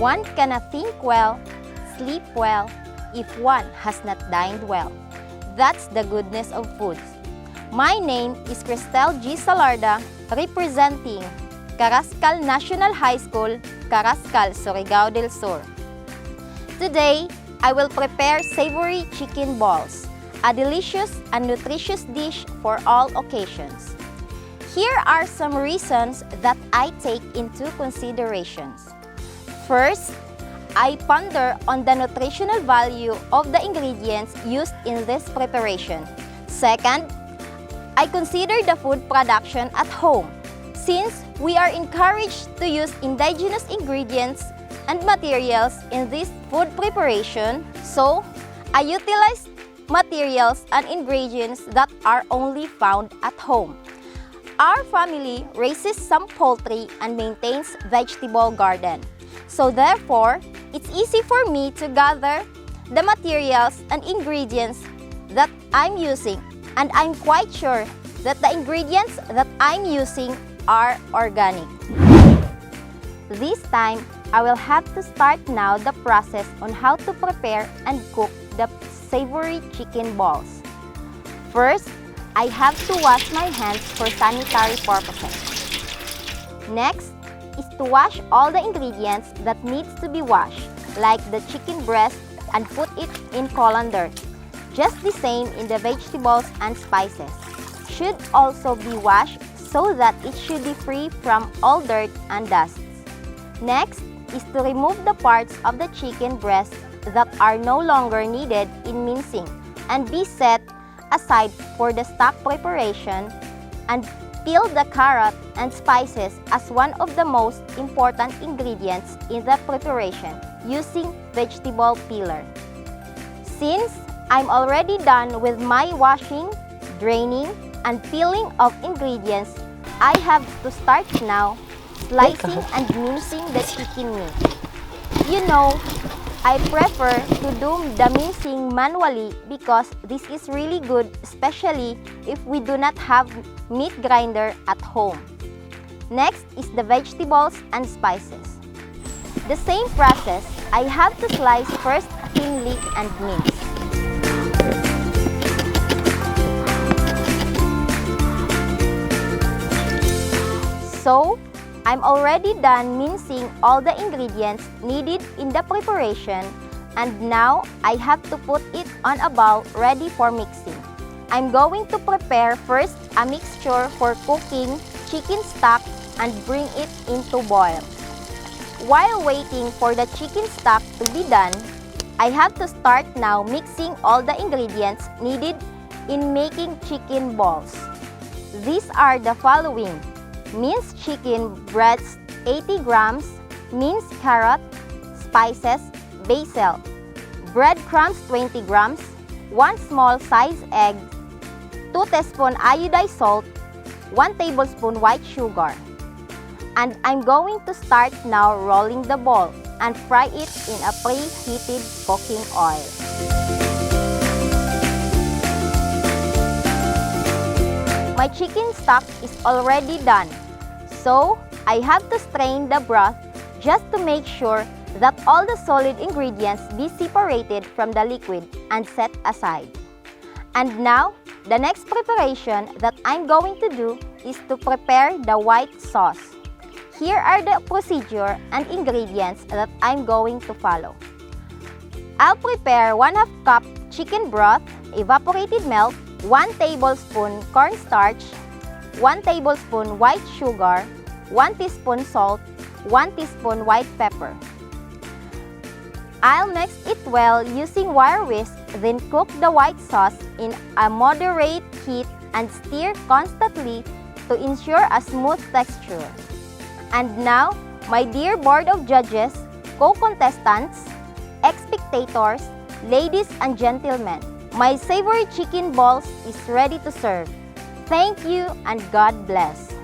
one cannot think well, sleep well, if one has not dined well. That's the goodness of foods. My name is Cristel G. Salarda, representing Carrascal National High School, Carrascal, Surigao del Sur. Today, I will prepare savory chicken balls, a delicious and nutritious dish for all occasions. Here are some reasons that I take into considerations. First, I ponder on the nutritional value of the ingredients used in this preparation. Second, I consider the food production at home, since we are encouraged to use indigenous ingredients and materials in this food preparation, so I utilize materials and ingredients that are only found at home. Our family raises some poultry and maintains vegetable garden. So therefore, it's easy for me to gather the materials and ingredients that I'm using, and I'm quite sure that the ingredients that I'm using are organic. This time, I will have to start now the process on how to prepare and cook the savory chicken balls. First, I have to wash my hands for sanitary purposes. Next is to wash all the ingredients that needs to be washed, like the chicken breast, and put it in colander. Just the same in the vegetables and spices. Should also be washed so that it should be free from all dirt and dust. Next is to remove the parts of the chicken breast that are no longer needed in mincing and be set aside for the stock preparation, and peel the carrot and spices as one of the most important ingredients in the preparation using vegetable peeler. Since I'm already done with my washing, draining, and peeling of ingredients, I have to start now slicing and mincing the chicken meat. You know, I prefer to do the mincing manually because this is really good, especially if we do not have meat grinder at home. Next is the vegetables and spices. The same process, I have to slice first thinly and mince. So, I'm already done mincing all the ingredients needed in the preparation, and now I have to put it on a bowl ready for mixing. I'm going to prepare first a mixture for cooking chicken stock and bring it into boil. While waiting for the chicken stock to be done, I have to start now mixing all the ingredients needed in making chicken balls. These are the following: minced chicken breast 80 grams, minced carrot, spices, basil, breadcrumbs 20 grams, 1 small size egg, 2 teaspoons iodized salt, 1 tablespoon white sugar. And I'm going to start now rolling the ball and fry it in a preheated cooking oil. My chicken stock is already done, so I have to strain the broth just to make sure that all the solid ingredients be separated from the liquid and set aside. And now, the next preparation that I'm going to do is to prepare the white sauce. Here are the procedure and ingredients that I'm going to follow. I'll prepare 1/2 cup chicken broth, evaporated milk, 1 tablespoon cornstarch, 1 tablespoon white sugar, 1 teaspoon salt, 1 teaspoon white pepper. I'll mix it well using wire whisk, then cook the white sauce in a moderate heat and stir constantly to ensure a smooth texture. And now, my dear board of judges, co-contestants, spectators, ladies and gentlemen, my savory chicken balls is ready to serve. Thank you and God bless.